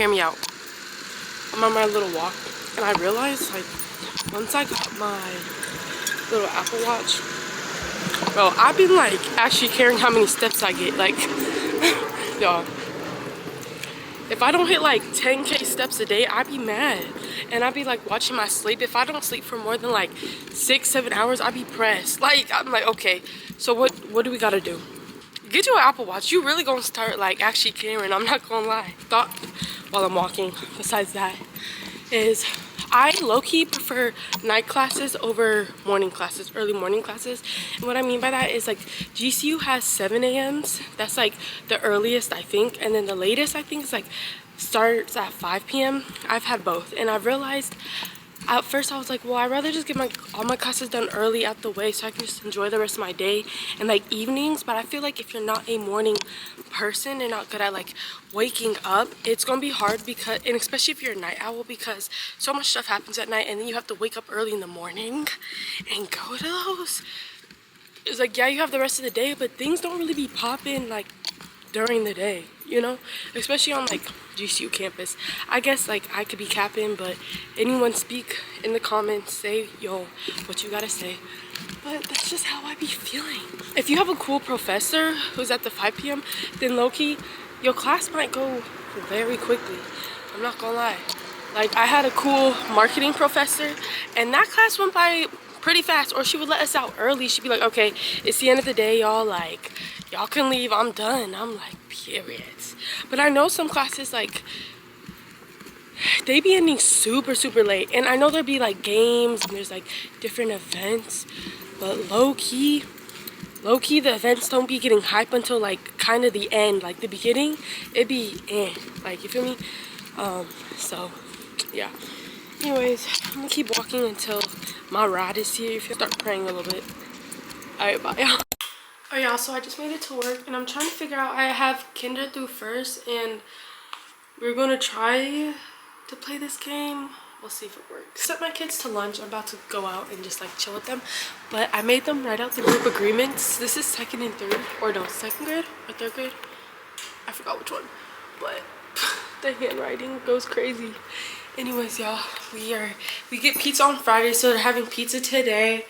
hear me out. I'm on my little walk, and I realized, like, once I got my little Apple Watch, bro, I've been, like, actually caring how many steps I get. Like, y'all, if I don't hit, like, 10K steps a day, I'd be mad. And I'd be, like, watching my sleep. If I don't sleep for more than, like, 6-7 hours, I'd be pressed. Like, I'm like, okay, so what do we gotta do? Get you an Apple Watch. You really gonna start, like, actually caring. I'm not gonna lie. Thought while I'm walking, besides that, is I low-key prefer night classes over morning classes, early morning classes. And what I mean by that is, like, GCU has 7 a.m.s. That's, like, the earliest, I think. And then the latest, I think, is, like, starts at 5 p.m. I've had both. And I've realized, at first I was like, well, I'd rather just get all my classes done early out the way so I can just enjoy the rest of my day and, like, evenings. But I feel like if you're not a morning person and not good at, like, waking up, it's gonna be hard, because, and especially if you're a night owl, because so much stuff happens at night and then you have to wake up early in the morning and go to those. It's like, yeah, you have the rest of the day, but things don't really be popping, like, during the day, you know, especially on, like, GCU campus. I guess, like, I could be capping, but anyone speak in the comments, say, yo, what you gotta say. But that's just how I be feeling. If you have a cool professor who's at the 5 p.m., then low-key, your class might go very quickly. I'm not gonna lie. Like, I had a cool marketing professor, and that class went by pretty fast. Or she would let us out early. She'd be like, okay, it's the end of the day, y'all. Like, y'all can leave. I'm done. I'm like, period. But I know some classes, like, they be ending super, super late. And I know there'd be, like, games and there's, like, different events. But low-key, the events don't be getting hype until, like, kind of the end. Like, the beginning, it'd be like, you feel me? So, yeah. Anyways, I'm gonna keep walking until my ride is here. If you start praying a little bit. Alright, bye, y'all. Oh yeah, so I just made it to work and I'm trying to figure out, I have kinder through first and we're gonna try to play this game. We'll see if it works. Set my kids to lunch. I'm about to go out and just, like, chill with them, but I made them write out the group agreements. This is 2nd and 3rd, or no, 2nd grade or 3rd grade, I forgot which one, but the handwriting goes crazy. Anyways, y'all, we get pizza on Friday, so they're having pizza today.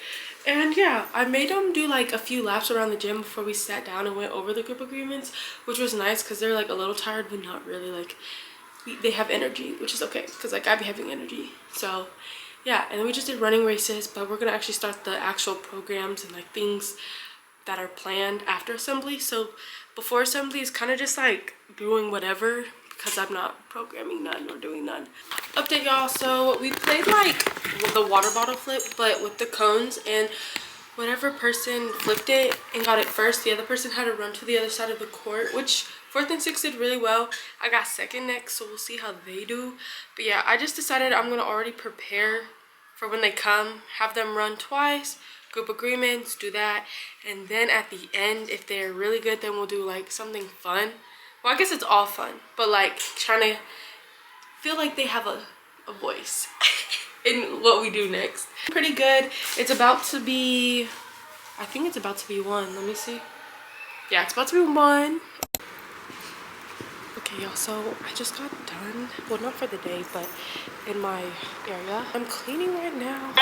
And yeah, I made them do, like, a few laps around the gym before we sat down and went over the group agreements, which was nice because they're, like, a little tired, but not really. Like, they have energy, which is okay because, like, I be having energy. So yeah, and then we just did running races, but we're gonna actually start the actual programs and, like, things that are planned after assembly. So before assembly is kind of just, like, doing whatever, because I'm not programming none or doing none. Update, y'all. So we played, like, the water bottle flip, but with the cones, and whatever person flipped it and got it first, the other person had to run to the other side of the court, which 4th and 6th did really well. I got 2nd next, so we'll see how they do. But yeah, I just decided I'm gonna already prepare for when they come, have them run twice, group agreements, do that, and then at the end, if they're really good, then we'll do, like, something fun. Well, I guess it's all fun, but, like, trying to feel like they have a voice in what we do next. Pretty good. It's about to be, I think it's about to be 1. Let me see. Yeah, it's about to be 1. Okay, y'all, so I just got done. Well, not for the day, but in my area. I'm cleaning right now.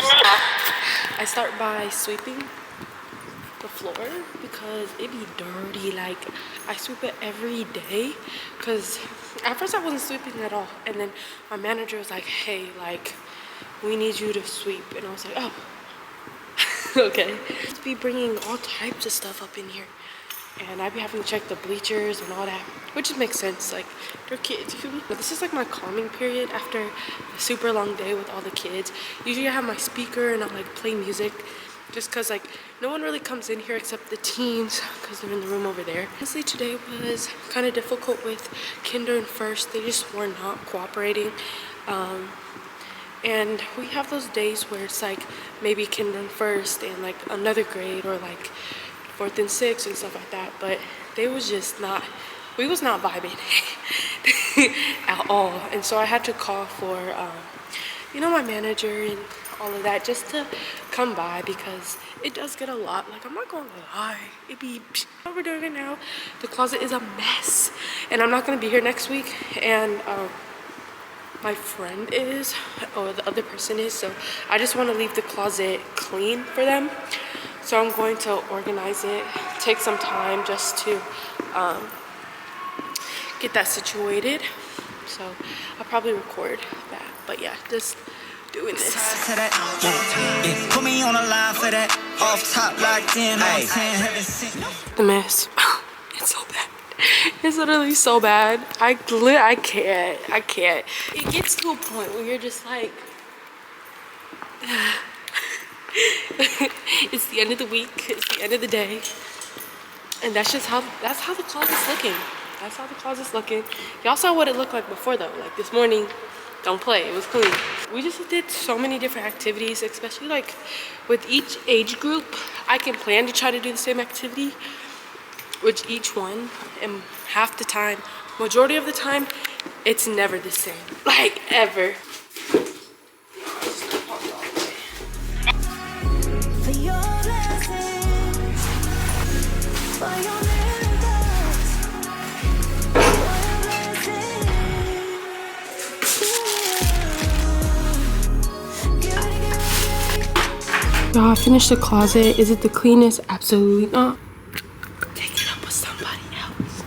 I start by sweeping the floor because it be dirty. Like, I sweep it every day because at first I wasn't sweeping at all, and then my manager was like, hey, like, we need you to sweep, and I was like, oh. Okay. To be bringing all types of stuff up in here, and I'd be having to check the bleachers and all that, which just makes sense. Like, they're kids, you feel me? But this is, like, my calming period after a super long day with all the kids. Usually I have my speaker and I'll, like, play music, just because, like, no one really comes in here except the teens because they're in the room over there. Honestly, today was kind of difficult with kinder and first. They just were not cooperating. And we have those days where it's, like, maybe kinder and first and, like, another grade, or, like, 4th and 6th and stuff like that. But they was just not, we was not vibing at all. And so I had to call for, you know, my manager and all of that just to come by, because it does get a lot. Like, I'm not gonna lie, it be, what we're doing it now, the closet is a mess, and I'm not gonna be here next week, and my friend is, or the other person is, so I just want to leave the closet clean for them. So I'm going to organize it, take some time just to get that situated. So I'll probably record that, but yeah, just doing this. Put me on a line for that. Off top locked in. The mess. It's so bad. It's literally so bad. I can't. It gets to a point where you're just like, it's the end of the week. It's the end of the day, and that's how the closet's looking. That's how the closet's looking. Y'all saw what it looked like before though. Like this morning, don't play. It was clean. We just did so many different activities, especially like with each age group. I can plan to try to do the same activity with each one, and half the time, majority of the time, it's never the same. Like ever. Y'all, I finished the closet. Is it the cleanest? Absolutely not. Take it up with somebody else.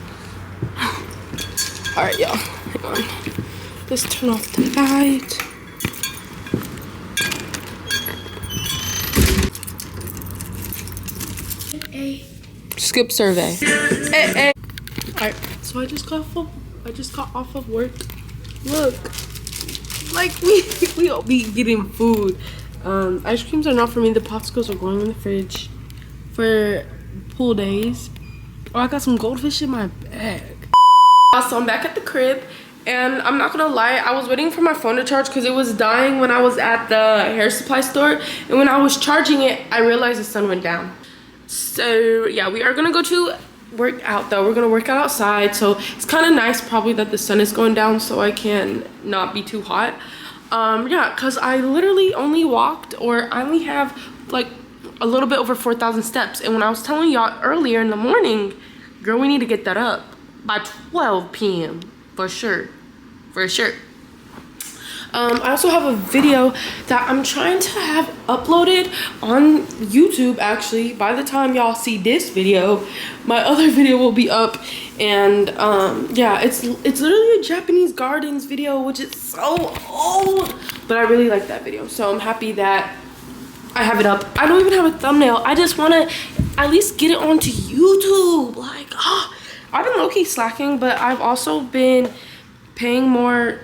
Alright, y'all. Hang on. Let's turn off the light. Skip survey. Alright, so I just got off of work. Look. Like we all be getting food. Ice creams are not for me. The popsicles are going in the fridge for pool days. Oh, I got some goldfish in my bag. So I'm back at the crib, and I'm not gonna lie, I was waiting for my phone to charge because it was dying when I was at the hair supply store, and when I was charging it, I realized the sun went down. So yeah, we are gonna go to work out though. We're gonna work out outside, so it's kind of nice probably that the sun is going down so I can not be too hot. Yeah, because I literally only walked, or I only have like a little bit over 4,000 steps. And when I was telling y'all earlier in the morning, girl, we need to get that up by 12 p.m. for sure. For sure. I also have a video that I'm trying to have uploaded on YouTube. Actually, by the time y'all see this video, my other video will be up. And yeah, it's literally a Japanese gardens video, which is so old, but I really like that video, so I'm happy that I have it up. I don't even have a thumbnail. I just want to at least get it onto YouTube. Like, I've been low-key slacking, but I've also been paying more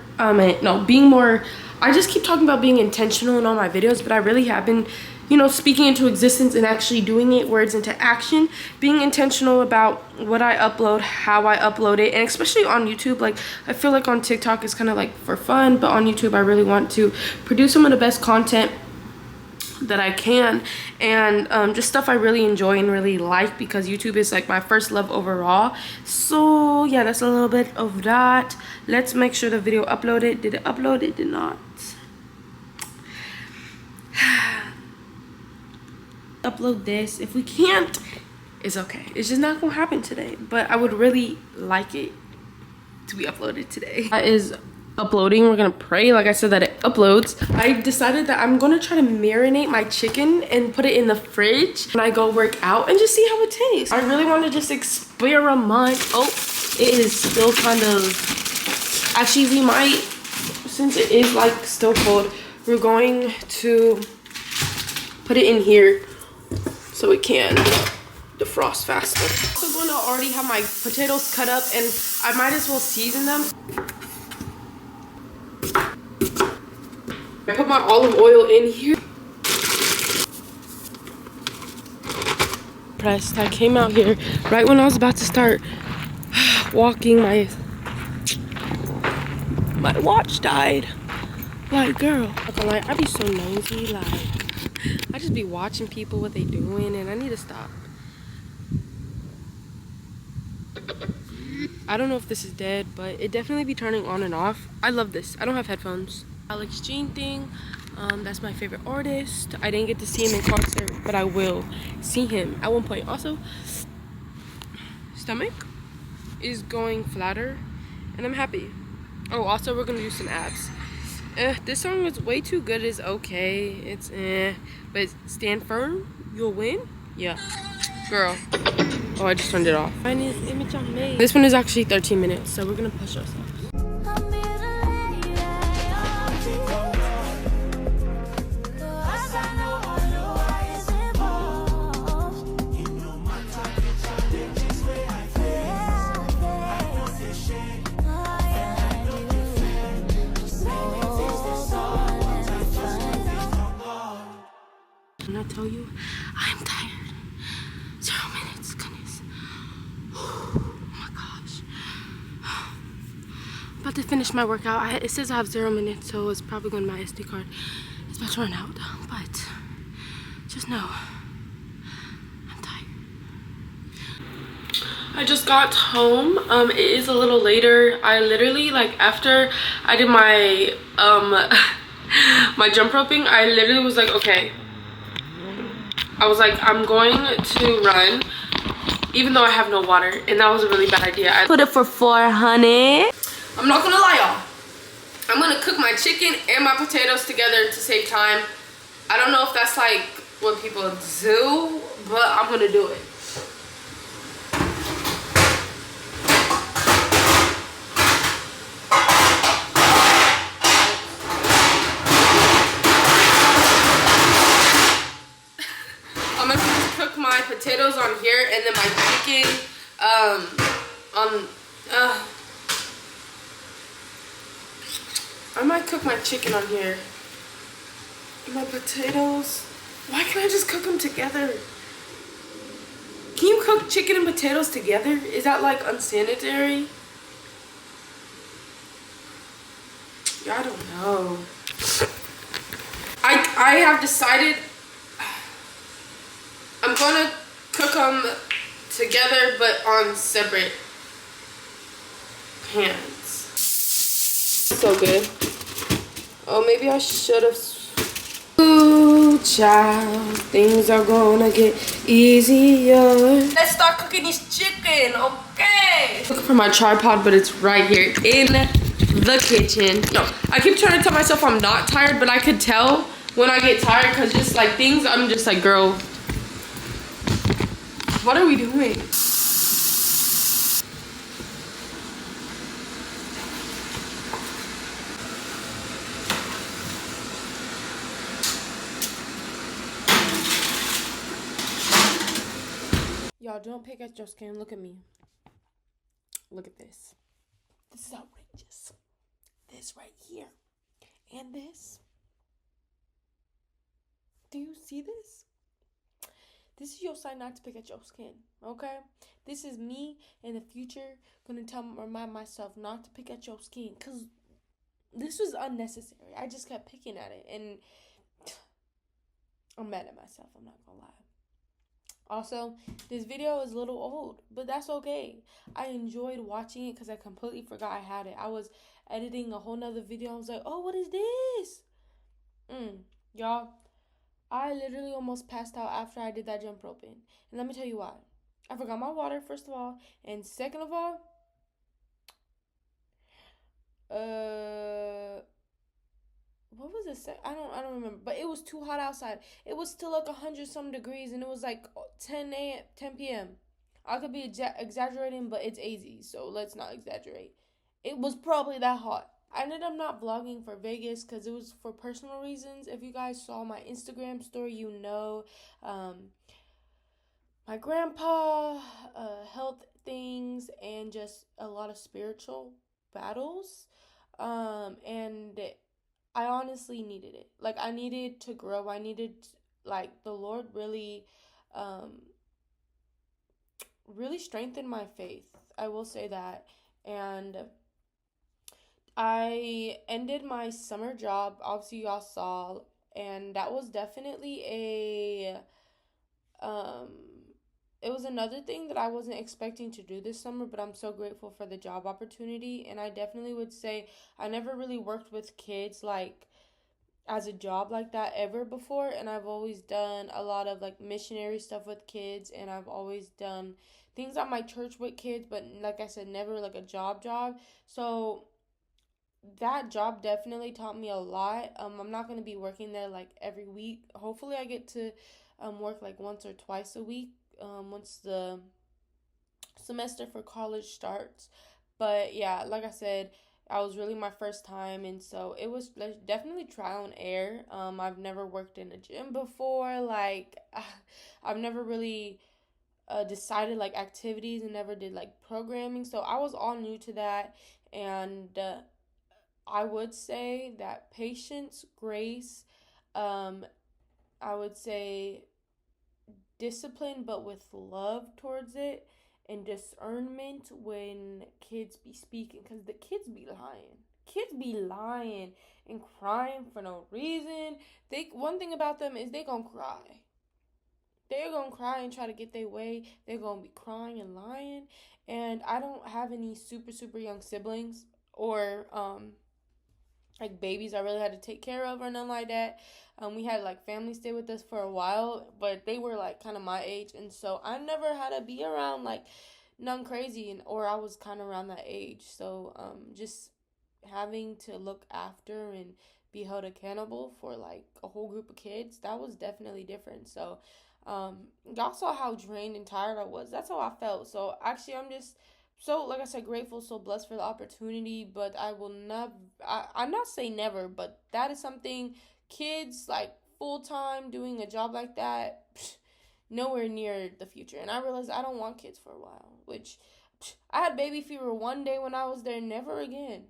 being more, I just keep talking about being intentional in all my videos, but I really have been, you know, speaking into existence and actually doing it, words into action, being intentional about what I upload, how I upload it, and especially on YouTube. Like, I feel like on TikTok it's kind of like for fun, but on YouTube I really want to produce some of the best content that I can, and just stuff I really enjoy and really like, because YouTube is like my first love overall. So yeah, that's a little bit of that. Let's make sure the video uploaded. Did it upload? It did not. Upload this. If we can't, it's okay. It's just not gonna happen today, but I would really like it to be uploaded today. That is uploading. We're gonna pray, like I said, that it uploads. I decided that I'm gonna try to marinate my chicken and put it in the fridge when I go work out and just see how it tastes. I really want to just experiment. Oh, it is still kind of, actually we might, since it is like still cold, we're going to put it in here so it can defrost faster. I'm gonna already have my potatoes cut up, and I might as well season them. I put my olive oil in here. Pressed. I came out here right when I was about to start walking. My watch died. Like, girl, not gonna lie, I be so nosy. Like, I just be watching people, what they doing, and I need to stop. I don't know if this is dead, but it definitely be turning on and off. I love this. I don't have headphones. Alex Jean thing, that's my favorite artist. I didn't get to see him in concert, but I will see him at one point. Also, stomach is going flatter, and I'm happy. Oh, also we're gonna do some abs. This song is way too good. It's okay. It's but stand firm. You'll win. Yeah, girl. Oh, I just turned it off. Finest image I made. This one is actually 13 minutes, so we're gonna push ourselves. When I tell you, I'm tired. 0 minutes, goodness. Oh my gosh. I'm about to finish my workout. It says I have 0 minutes, so it's probably going to my SD card. It's about to run out, but just know, I'm tired. I just got home. It is a little later. I literally, like, after I did my my jump roping, I literally was like, okay. I was like, I'm going to run, even though I have no water, and that was a really bad idea. I put it for 400. I'm not gonna lie, y'all. I'm gonna cook my chicken and my potatoes together to save time. I don't know if that's like what people do, but I'm gonna do it. Potatoes on here, and then my chicken I might cook my chicken on here. And my potatoes, why can't I just cook them together? Can you cook chicken and potatoes together? Is that like unsanitary? Yeah, I don't know. I have decided I'm gonna cook them together, but on separate pans. So good. Oh, maybe I should have. Ooh, child, things are gonna get easier. Let's start cooking this chicken, okay? Looking for my tripod, but it's right here in the kitchen. No, I keep trying to tell myself I'm not tired, but I could tell when I get tired, because just like things, I'm just like, girl, what are we doing? Y'all, don't pick at your skin. Look at me. Look at this. This is outrageous. This right here. And this. Do you see this? This is your sign not to pick at your skin, okay? This is me in the future gonna remind myself not to pick at your skin, because this was unnecessary. I just kept picking at it, and I'm mad at myself, I'm not gonna lie. Also, this video is a little old, but that's okay. I enjoyed watching it because I completely forgot I had it. I was editing a whole nother video. I was like, oh, what is this? Y'all, I literally almost passed out after I did that jump roping. And let me tell you why. I forgot my water, first of all. And second of all, what was it? I don't remember. But it was too hot outside. It was still like 100-some degrees, and it was like 10 p.m. I could be exaggerating, but it's AZ, so let's not exaggerate. It was probably that hot. I ended up not vlogging for Vegas because it was for personal reasons. If you guys saw my Instagram story, you know, my grandpa, health things, and just a lot of spiritual battles. And I honestly needed it. Like, I needed to grow. I needed, like, the Lord really, really strengthened my faith. I will say that. And I ended my summer job, obviously y'all saw, and that was definitely it was another thing that I wasn't expecting to do this summer, but I'm so grateful for the job opportunity. And I definitely would say I never really worked with kids like as a job like that ever before, and I've always done a lot of like missionary stuff with kids, and I've always done things at my church with kids, but like I said, never like a job. So that job definitely taught me a lot. I'm not going to be working there like every week. Hopefully I get to work like once or twice a week once the semester for college starts. But yeah, like I said, I was really my first time, and so it was definitely trial and error. I've never worked in a gym before. Like, I've never really decided like activities and never did like programming. So I was all new to that, and I would say that patience, grace, um, I would say discipline, but with love towards it, and discernment when kids be speaking, because the kids be lying. Kids be lying and crying for no reason. One thing about them is they gonna cry. They're gonna cry and try to get their way. They're gonna be crying and lying. And I don't have any super young siblings or like babies I really had to take care of or nothing like that. We had like family stay with us for a while, but they were like kind of my age, and so I never had to be around like none crazy, or I was kind of around that age. So just having to look after and be held accountable for like a whole group of kids, that was definitely different. So y'all saw how drained and tired I was. That's how I felt. So actually, I'm just so, like I said, grateful, so blessed for the opportunity. But I will not, I'm not saying never, but that is something kids like full time doing a job like that, nowhere near the future. And I realized I don't want kids for a while, which I had baby fever one day when I was there. Never again.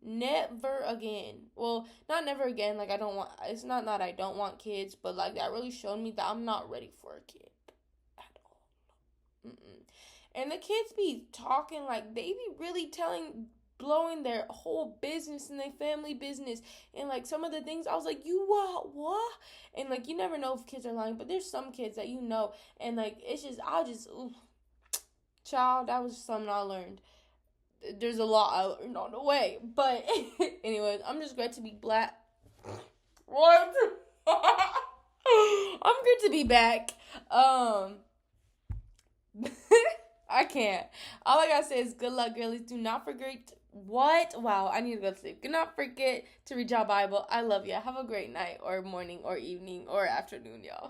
Never again. Well, not never again. Like, I don't want, it's not that I don't want kids, but like that really showed me that I'm not ready for a kid at all. Mm-mm. And the kids be talking like they be really blowing their whole business and their family business. And like some of the things I was like, you what? And like you never know if kids are lying, but there's some kids that you know. And like it's just, ooh, child, that was something I learned. There's a lot I learned on the way. But anyways, I'm just glad to be black. What? I'm good to be back. I can't. All I gotta say is good luck, girlies. Do not forget. What? Wow, I need to go to sleep. Do not forget to read your Bible. I love you. Have a great night or morning or evening or afternoon, y'all.